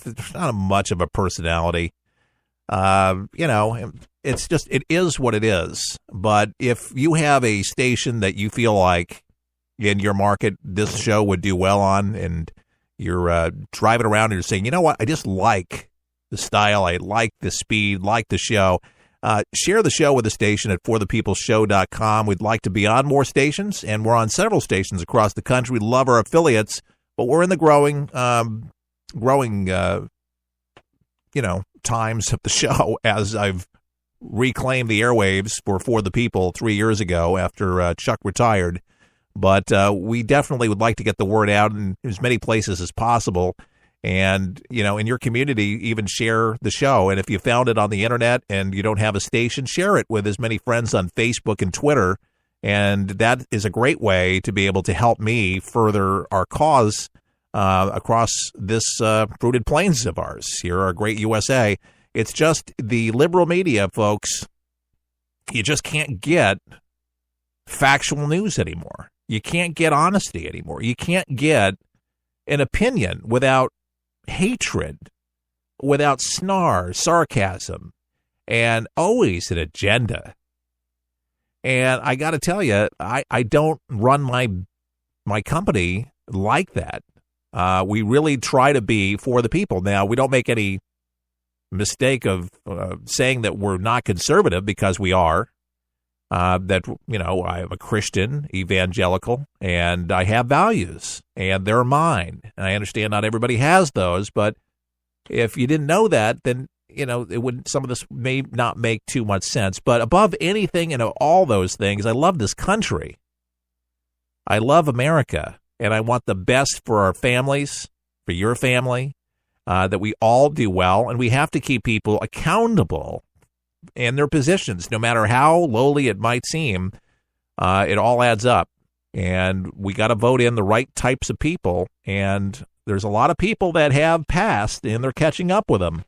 there's not much of a personality. It's just, it is what it is. But if you have a station that you feel like in your market this show would do well on, and you're driving around and you're saying, you know what, I just like the style, I like the speed, like the show, share the show with the station at forthepeopleshow.com. We'd like to be on more stations, and we're on several stations across the country. We love our affiliates, but we're in the growing times of the show, as I've reclaimed the airwaves for the people 3 years ago after Chuck retired. But we definitely would like to get the word out in as many places as possible. And, in your community, even share the show. And if you found it on the internet and you don't have a station, share it with as many friends on Facebook and Twitter. And that is a great way to be able to help me further our cause across this fruited plains of ours here, our great USA. It's just the liberal media, folks. You just can't get factual news anymore. You can't get honesty anymore. You can't get an opinion without hatred, without snark, sarcasm, and always an agenda. And I got to tell you, I don't run my company like that. We really try to be for the people. Now, we don't make any mistake of saying that we're not conservative, because we are. That, I am a Christian, evangelical, and I have values, and they're mine. And I understand not everybody has those, but if you didn't know that, then, it wouldn't, some of this may not make too much sense. But above anything and all those things, I love this country. I love America, and I want the best for our families, for your family, that we all do well, and we have to keep people accountable in their positions, no matter how lowly it might seem. It all adds up, and we got to vote in the right types of people. And there's a lot of people that have passed, and they're catching up with them.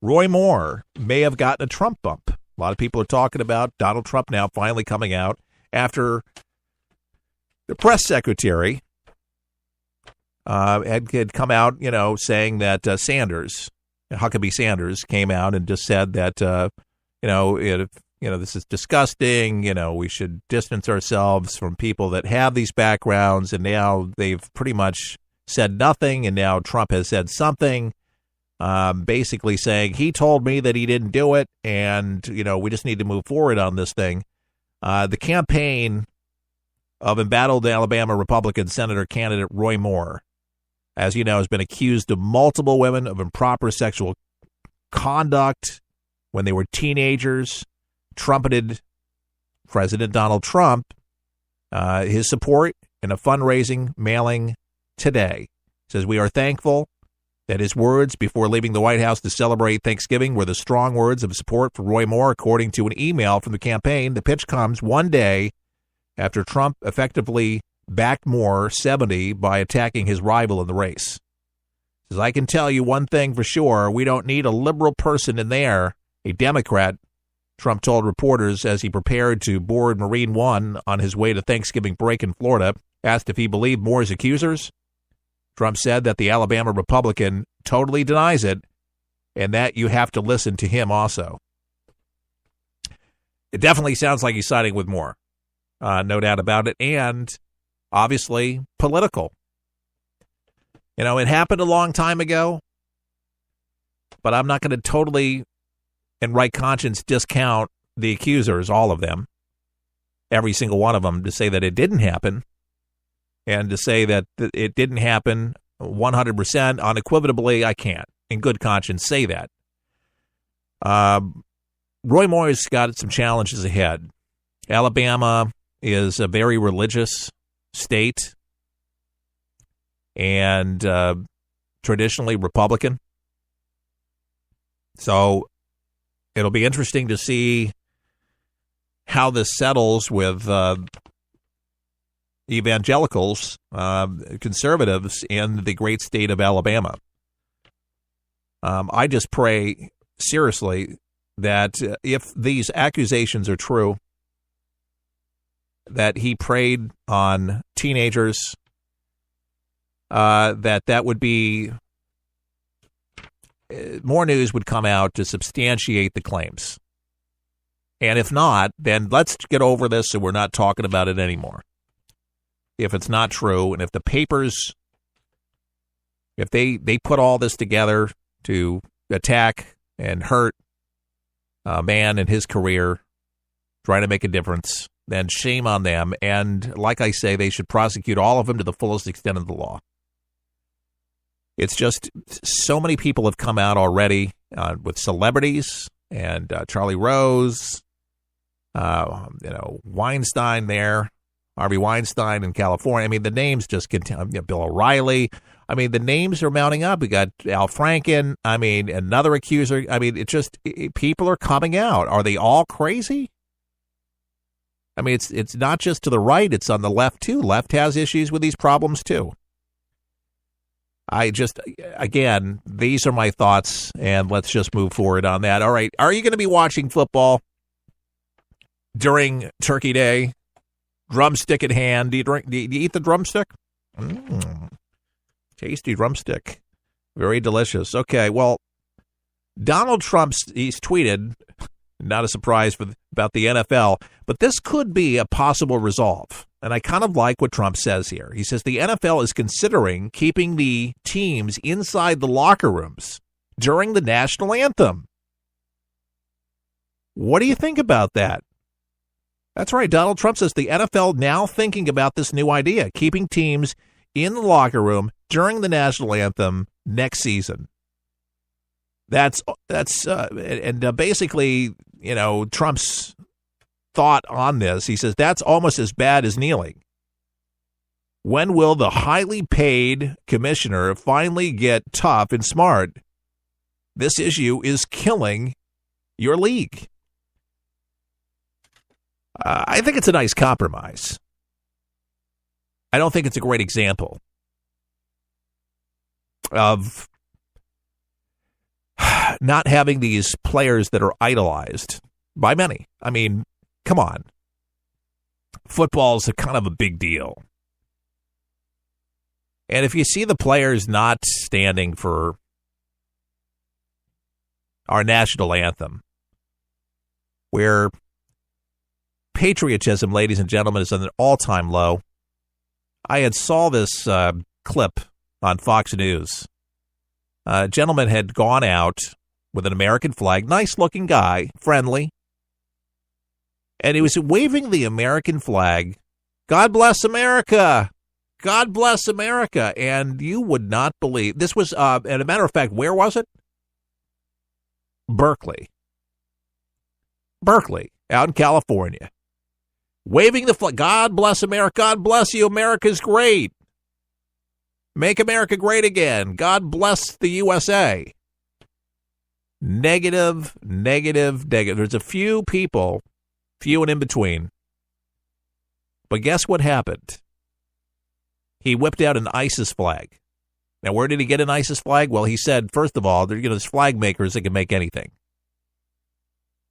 Roy Moore may have gotten a Trump bump. A lot of people are talking about Donald Trump now finally coming out after the press secretary had come out, saying that Huckabee Sanders came out and just said that, this is disgusting. We should distance ourselves from people that have these backgrounds. And now they've pretty much said nothing. And now Trump has said something, basically saying he told me that he didn't do it. And, we just need to move forward on this thing. The campaign of embattled Alabama Republican Senator candidate Roy Moore, as you know, has been accused of multiple women of improper sexual conduct when they were teenagers, trumpeted President Donald Trump, his support in a fundraising mailing today. It says, "We are thankful that his words before leaving the White House to celebrate Thanksgiving were the strong words of support for Roy Moore," according to an email from the campaign. The pitch comes one day after Trump effectively backed Moore 70 by attacking his rival in the race. Says, "I can tell you one thing for sure. We don't need a liberal person in there, a Democrat," Trump told reporters as he prepared to board Marine One on his way to Thanksgiving break in Florida. Asked if he believed Moore's accusers, Trump said that the Alabama Republican totally denies it, and that you have to listen to him also. It definitely sounds like he's siding with Moore. No doubt about it. And obviously political. It happened a long time ago, but I'm not going to totally, in right conscience, discount the accusers, all of them, every single one of them, to say that it didn't happen, and to say that it didn't happen 100% unequivocally. I can't, in good conscience, say that. Roy Moore's got some challenges ahead. Alabama is a very religious state and traditionally Republican. So it'll be interesting to see how this settles with evangelicals, conservatives in the great state of Alabama. I just pray seriously that if these accusations are true, that he preyed on teenagers, that would be more news would come out to substantiate the claims. And if not, then let's get over this and we're not talking about it anymore. If it's not true, and if the papers, if they put all this together to attack and hurt a man in his career, trying to make a difference, then shame on them. And like I say, they should prosecute all of them to the fullest extent of the law. It's just so many people have come out already with celebrities and Charlie Rose, Weinstein there, Harvey Weinstein in California. I mean, the names just continue. Bill O'Reilly. I mean, the names are mounting up. We got Al Franken. I mean, another accuser. I mean, people are coming out. Are they all crazy? I mean, it's not just to the right. It's on the left, too. Left has issues with these problems, too. Again, these are my thoughts, and let's just move forward on that. All right. Are you going to be watching football during Turkey Day? Drumstick in hand. Do you eat the drumstick? Tasty drumstick. Very delicious. Okay, well, Donald Trump, he's tweeted, not a surprise about the NFL, but this could be a possible resolve. And I kind of like what Trump says here. He says the NFL is considering keeping the teams inside the locker rooms during the national anthem. What do you think about that? That's right. Donald Trump says the NFL now thinking about this new idea, keeping teams in the locker room during the national anthem next season. That's basically, Trump's thought on this. He says that's almost as bad as kneeling. When will the highly paid commissioner finally get tough and smart? This issue is killing your league. I think it's a nice compromise. I don't think it's a great example of not having these players that are idolized by many. I mean, come on. Football's a kind of a big deal. And if you see the players not standing for our national anthem, where patriotism, ladies and gentlemen, is at an all-time low. I had saw this clip on Fox News. A gentleman had gone out with an American flag, nice-looking guy, friendly, and he was waving the American flag. God bless America! God bless America! And you would not believe. This was, as a matter of fact, where was it? Berkeley, out in California. Waving the flag. God bless America. God bless you. America's great. Make America great again. God bless the USA. Negative. There's a few people, few and in between. But guess what happened? He whipped out an ISIS flag. Now, where did he get an ISIS flag? Well, he said, first of all, there's flag makers that can make anything.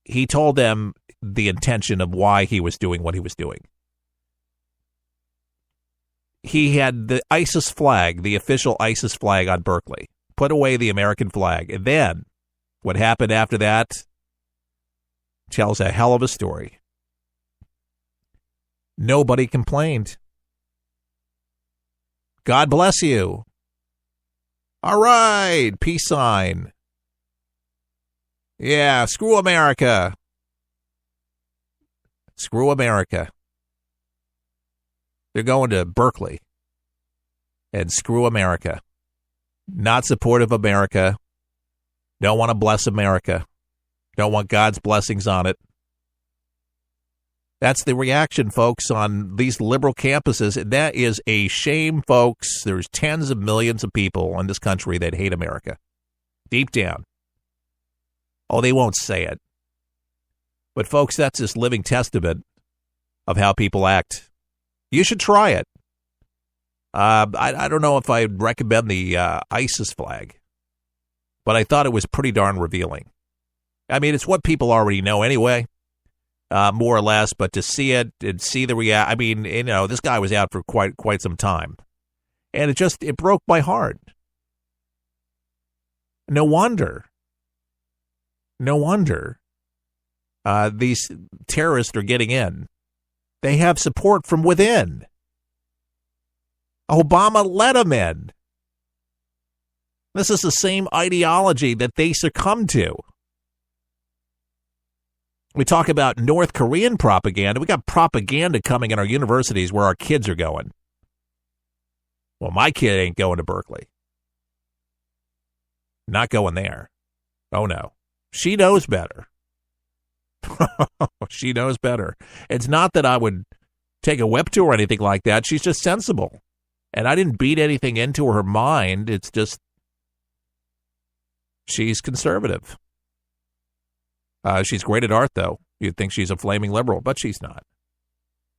He told them the intention of why he was doing what he was doing. He had the ISIS flag, the official ISIS flag on Berkeley, put away the American flag. And then what happened after that tells a hell of a story. Nobody complained. God bless you. All right, peace sign. Yeah, screw America. Screw America. They're going to Berkeley and screw America. Not supportive of America. Don't want to bless America. Don't want God's blessings on it. That's the reaction, folks, on these liberal campuses. That is a shame, folks. There's tens of millions of people in this country that hate America. Deep down. Oh, they won't say it. But, folks, that's this living testament of how people act. You should try it. I don't know if I'd recommend the ISIS flag, but I thought it was pretty darn revealing. I mean, it's what people already know anyway, more or less, but to see it and see the reaction, I mean, this guy was out for quite some time, and it broke my heart. No wonder. No wonder these terrorists are getting in. They have support from within. Obama let them in. This is the same ideology that they succumbed to. We talk about North Korean propaganda. We got propaganda coming in our universities where our kids are going. Well, my kid ain't going to Berkeley. Not going there. Oh, no. She knows better. She knows better. It's not that I would take a whip to her or anything like that. She's just sensible. And I didn't beat anything into her mind. It's just she's conservative. She's great at art, though. You'd think she's a flaming liberal, but she's not.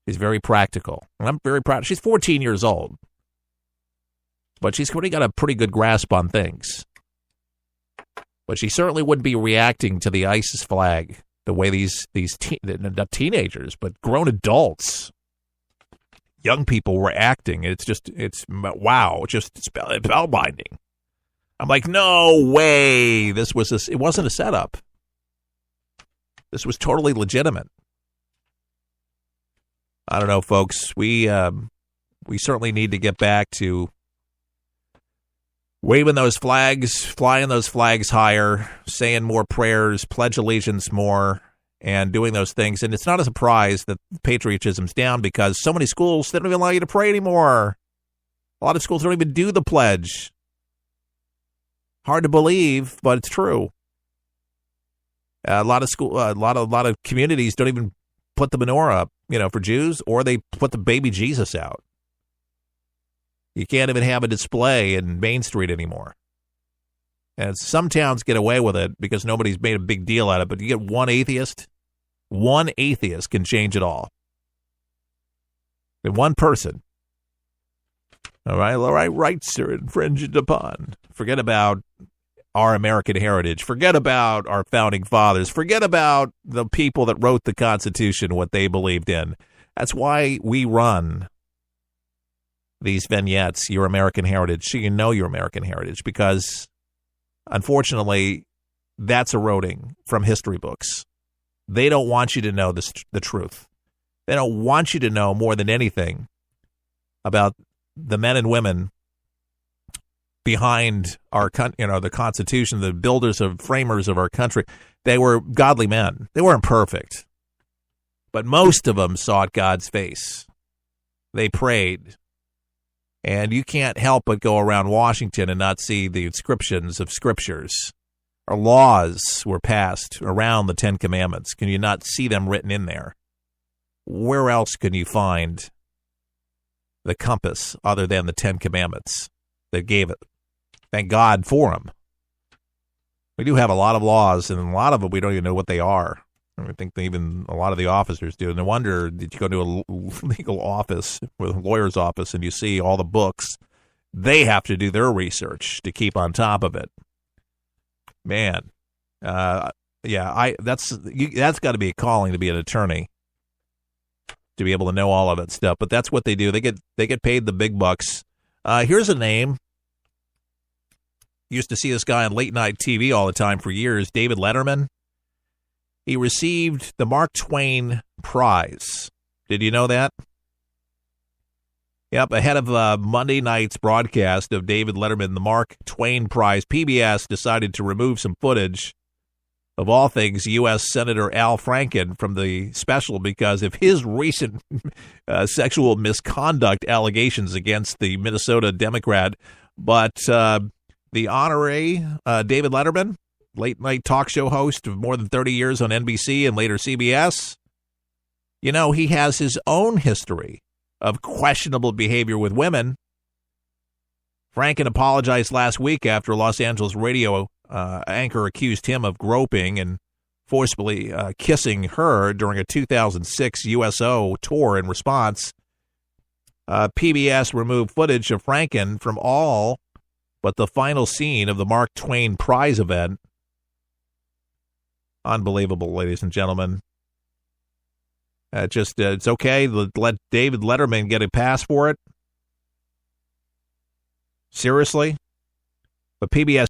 She's very practical. And I'm very proud. She's 14 years old. But she's already got a pretty good grasp on things. But she certainly wouldn't be reacting to the ISIS flag the way these not teenagers, but grown adults, young people were acting. It's wow, it's spellbinding. I'm like, no way. It wasn't a setup. This was totally legitimate. I don't know, folks. We certainly need to get back to waving those flags, flying those flags higher, saying more prayers, pledge allegiance more, and doing those things. And it's not a surprise that patriotism's down because so many schools, they don't even allow you to pray anymore. A lot of schools don't even do the pledge. Hard to believe, but it's true. A lot of communities don't even put the menorah up, for Jews, or they put the baby Jesus out. You can't even have a display in Main Street anymore. And some towns get away with it because nobody's made a big deal out of it. But you get one atheist can change it all. And one person. All right, rights are infringed upon. Forget about our American heritage. Forget about our founding fathers. Forget about the people that wrote the Constitution, what they believed in. That's why we run these vignettes, your American heritage, so you know your American heritage, because unfortunately, that's eroding from history books. They don't want you to know the truth. They don't want you to know more than anything about the men and women behind our, the Constitution, the framers of our country. They were godly men. They weren't perfect, but most of them sought God's face. They prayed. And you can't help but go around Washington and not see the inscriptions of scriptures. Or laws were passed around the Ten Commandments. Can you not see them written in there? Where else can you find the compass other than the Ten Commandments that gave it? Thank God for them. We do have a lot of laws, and a lot of them we don't even know what they are. I think even a lot of the officers do. No wonder that you go to a legal office, with a lawyer's office, and you see all the books. They have to do their research to keep on top of it. Man, that's got to be a calling to be an attorney, to be able to know all of that stuff. But that's what they do. They get paid the big bucks. Here's a name. Used to see this guy on late night TV all the time for years, David Letterman. He received the Mark Twain Prize. Did you know that? Yep, ahead of Monday night's broadcast of David Letterman, the Mark Twain Prize, PBS decided to remove some footage of all things U.S. Senator Al Franken from the special because of his recent sexual misconduct allegations against the Minnesota Democrat. But the honoree, David Letterman, late-night talk show host of more than 30 years on NBC and later CBS, he has his own history of questionable behavior with women. Franken apologized last week after a Los Angeles radio anchor accused him of groping and forcibly kissing her during a 2006 USO tour. In response, PBS removed footage of Franken from all but the final scene of the Mark Twain Prize event. Unbelievable, ladies and gentlemen. It's okay to let David Letterman get a pass for it. Seriously? But PBS